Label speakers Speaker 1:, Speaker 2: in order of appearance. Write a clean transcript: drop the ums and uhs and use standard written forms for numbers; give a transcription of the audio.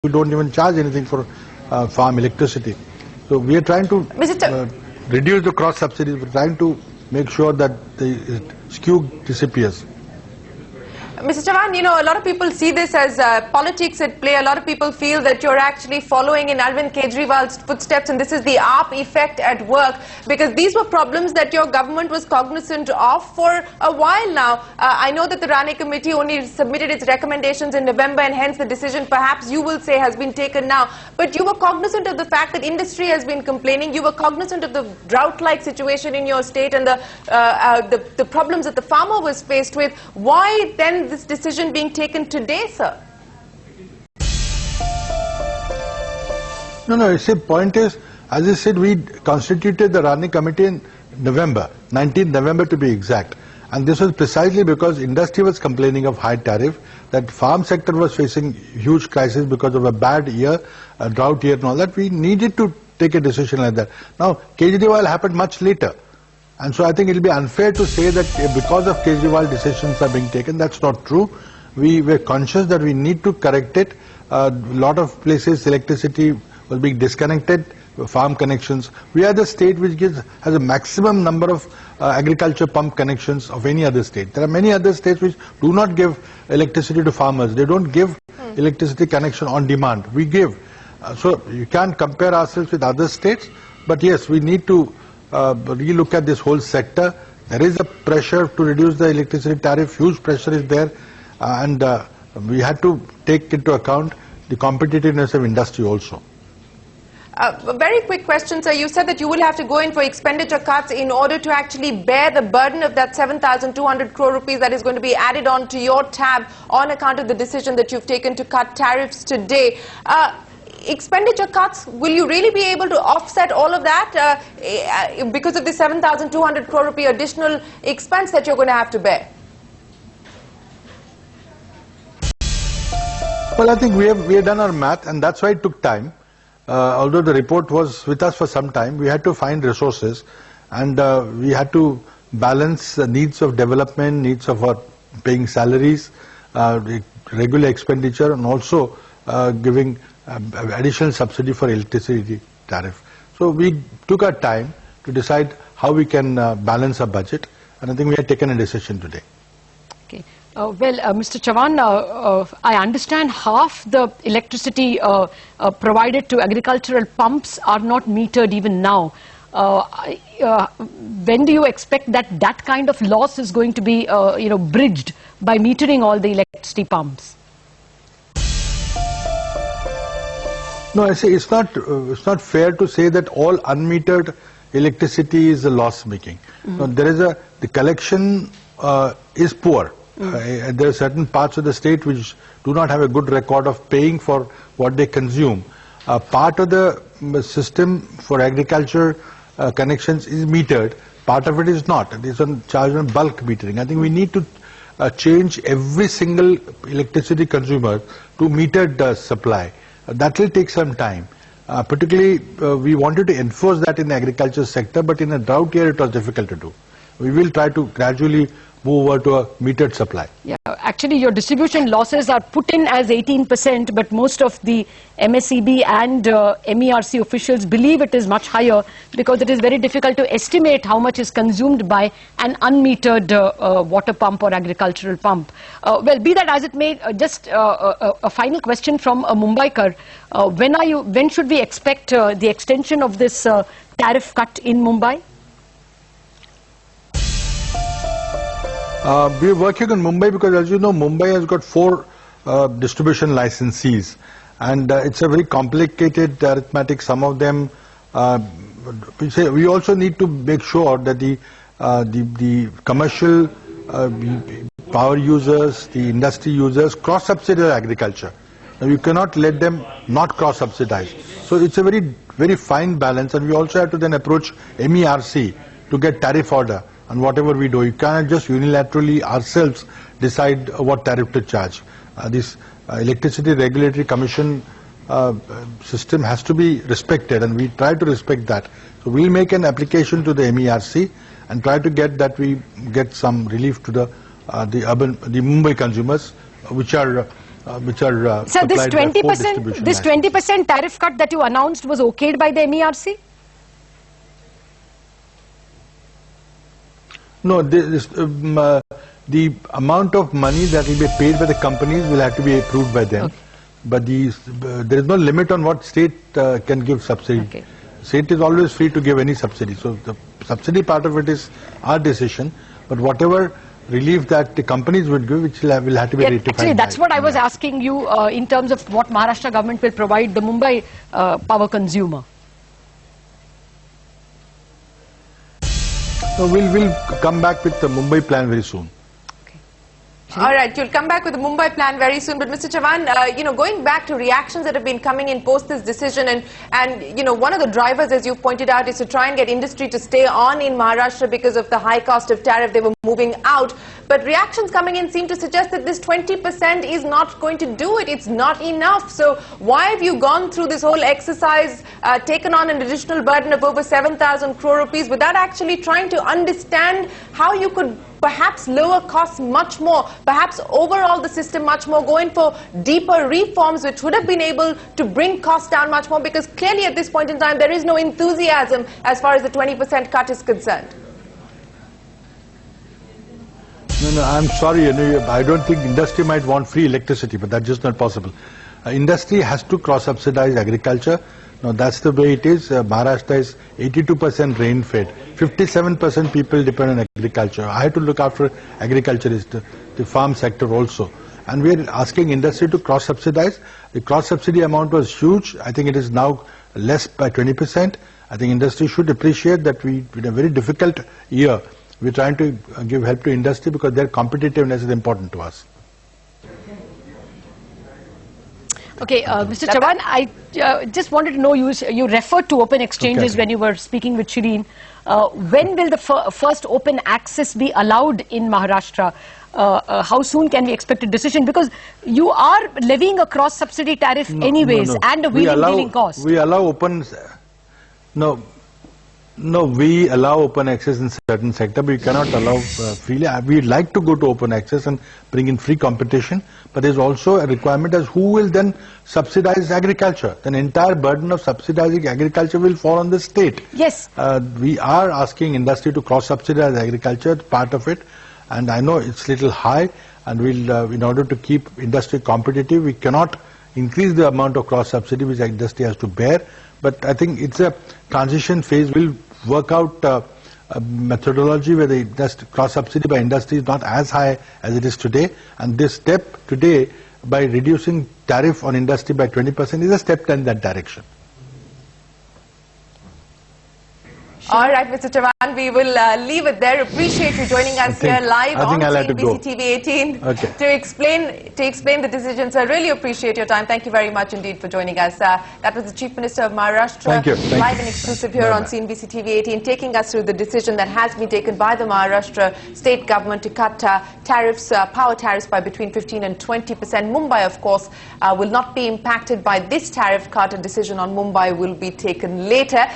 Speaker 1: we don't even charge anything for farm electricity. So we are trying to reduce the cross subsidies. We're trying to make sure that the skew disappears.
Speaker 2: Mr. Chavan, you know, a lot of people see this as politics at play. A lot of people feel that you're actually following in Arvind Kejriwal's footsteps, and this is the AAP effect at work, because these were problems that your government was cognizant of for a while now. I know that the Rane committee only submitted its recommendations in November, and hence the decision, perhaps you will say, has been taken now. But you were cognizant of the fact that industry has been complaining. You were cognizant of the drought-like situation in your state and the problems that the farmer was faced with. Why then this decision being taken today, sir?
Speaker 1: No, see, point is, as I said, we constituted the Rane committee in November, 19th November to be exact. And this was precisely because industry was complaining of high tariff, that farm sector was facing huge crisis because of a bad year, a drought year and all that. We needed to take a decision like that. Now, Kejriwal happened much later. And so I think it will be unfair to say that because of Kejriwal decisions are being taken. That's not true. We were conscious that we need to correct it. A lot of places electricity was being disconnected, farm connections. We are the state which has a maximum number of agriculture pump connections of any other state. There are many other states which do not give electricity to farmers. They don't give electricity connection on demand. We give. So you can't compare ourselves with other states. But yes, we need to relook at this whole sector. There is a pressure to reduce the electricity tariff. Huge pressure is there, and we had to take into account the competitiveness of industry also.
Speaker 2: A very quick question, sir. You said that you will have to go in for expenditure cuts in order to actually bear the burden of that 7,200 crore rupees that is going to be added on to your tab on account of the decision that you've taken to cut tariffs today. Expenditure cuts, will you really be able to offset all of that because of the 7,200 crore rupee additional expense that you're going to have to bear?
Speaker 1: Well, I think we have done our math, and that's why it took time. Although the report was with us for some time, we had to find resources, and we had to balance the needs of development, needs of our paying salaries, regular expenditure, and also giving additional subsidy for electricity tariff. So we took our time to decide how we can balance our budget, and I think we have taken a decision today.
Speaker 3: Okay. Mr. Chavan, I understand half the electricity provided to agricultural pumps are not metered even now. When do you expect that kind of loss is going to be bridged by metering all the electricity pumps?
Speaker 1: No, I say it's not fair to say that all unmetered electricity is a loss making. No, there is the collection is poor. There are certain parts of the state which do not have a good record of paying for what they consume. Part of the system for agriculture connections is metered. Part of it is not. It is on charge on bulk metering. I think we need to change every single electricity consumer to metered supply. That will take some time. Particularly, we wanted to enforce that in the agriculture sector, but in a drought year, it was difficult to do. We will try to gradually move over to a metered supply. Yeah,
Speaker 3: actually, your distribution losses are put in as 18%, but most of the MSEB and MERC officials believe it is much higher because it is very difficult to estimate how much is consumed by an unmetered water pump or agricultural pump. Well, be that as it may, just a final question from Mumbaikar. When should we expect the extension of this tariff cut in Mumbai?
Speaker 1: We are working on Mumbai because, as you know, Mumbai has got 4 distribution licensees, and it's a very complicated arithmetic. Some of them, we also need to make sure that the commercial power users, the industry users, cross-subsidize agriculture. Now, you cannot let them not cross-subsidize. So it's a very fine balance, and we also have to then approach MERC to get tariff order. And whatever we do, you cannot just unilaterally ourselves decide what tariff to charge. This Electricity Regulatory Commission system has to be respected, and we try to respect that. So we'll make an application to the MERC and try to get that we get some relief to the Mumbai consumers, which are which are
Speaker 3: So this
Speaker 1: supplied by 4
Speaker 3: 20%,
Speaker 1: distribution
Speaker 3: this
Speaker 1: lines.
Speaker 3: 20% tariff cut that you announced was okayed by the MERC?
Speaker 1: No, the amount of money that will be paid by the companies will have to be approved by them.
Speaker 3: Okay.
Speaker 1: But there is no limit on what state can give subsidy.
Speaker 3: Okay.
Speaker 1: State is always free to give any subsidy. So the subsidy part of it is our decision. But whatever relief that the companies would give, which will have to be ratified.
Speaker 3: Actually, that's what I was asking you in terms of what Maharashtra government will provide the Mumbai power consumer.
Speaker 1: So we'll come back with the Mumbai plan very soon.
Speaker 2: All right, you'll come back with the Mumbai plan very soon. But Mr. Chavan, you know, going back to reactions that have been coming in post this decision, and you know, one of the drivers, as you've pointed out, is to try and get industry to stay on in Maharashtra because of the high cost of tariff. They were moving out. But reactions coming in seem to suggest that this 20% is not going to do it. It's not enough. So why have you gone through this whole exercise, taken on an additional burden of over 7,000 crore rupees without actually trying to understand how you could perhaps lower costs much more, perhaps overall the system much more, going for deeper reforms which would have been able to bring costs down much more, because clearly at this point in time there is no enthusiasm as far as the 20% cut is concerned?
Speaker 1: No, I'm sorry, you know, I don't think industry might want free electricity, but that's just not possible. Industry has to cross-subsidize agriculture. Now that's the way it is. Maharashtra is 82% rain-fed. 57% people depend on agriculture. I have to look after agriculture, is the farm sector also. And we are asking industry to cross-subsidize. The cross-subsidy amount was huge. I think it is now less by 20%. I think industry should appreciate that in a very difficult year, we're trying to give help to industry because their competitiveness is important to us.
Speaker 3: Okay, Mr. Chavan, I just wanted to know, you referred to open exchanges when you were speaking with Shireen. When will the first open access be allowed in Maharashtra? How soon can we expect a decision? Because you are levying a cross-subsidy tariff anyways, and a wheeling cost.
Speaker 1: We allow open... No, we allow open access in certain sector, but we cannot allow freely. We'd like to go to open access and bring in free competition, but there's also a requirement as who will then subsidize agriculture. Then entire burden of subsidizing agriculture will fall on the state.
Speaker 3: Yes.
Speaker 1: We are asking industry to cross-subsidize agriculture, part of it, and I know it's little high, and we'll, in order to keep industry competitive, we cannot increase the amount of cross-subsidy which industry has to bear. But I think it's a transition phase. We'll work out a methodology where the cross-subsidy by industry is not as high as it is today. And this step today, by reducing tariff on industry by 20%, is a step in that direction.
Speaker 2: All right, Mr. Chavan, we will leave it there. Appreciate you joining us here live on CNBC TV 18 to explain the decisions. I really appreciate your time. Thank you very much indeed for joining us. That was the Chief Minister of Maharashtra, live and exclusive here on CNBC TV 18, taking us through the decision that has been taken by the Maharashtra state government to cut tariffs, power tariffs by between 15 and 20%. Mumbai, of course, will not be impacted by this tariff cut. A decision on Mumbai will be taken later.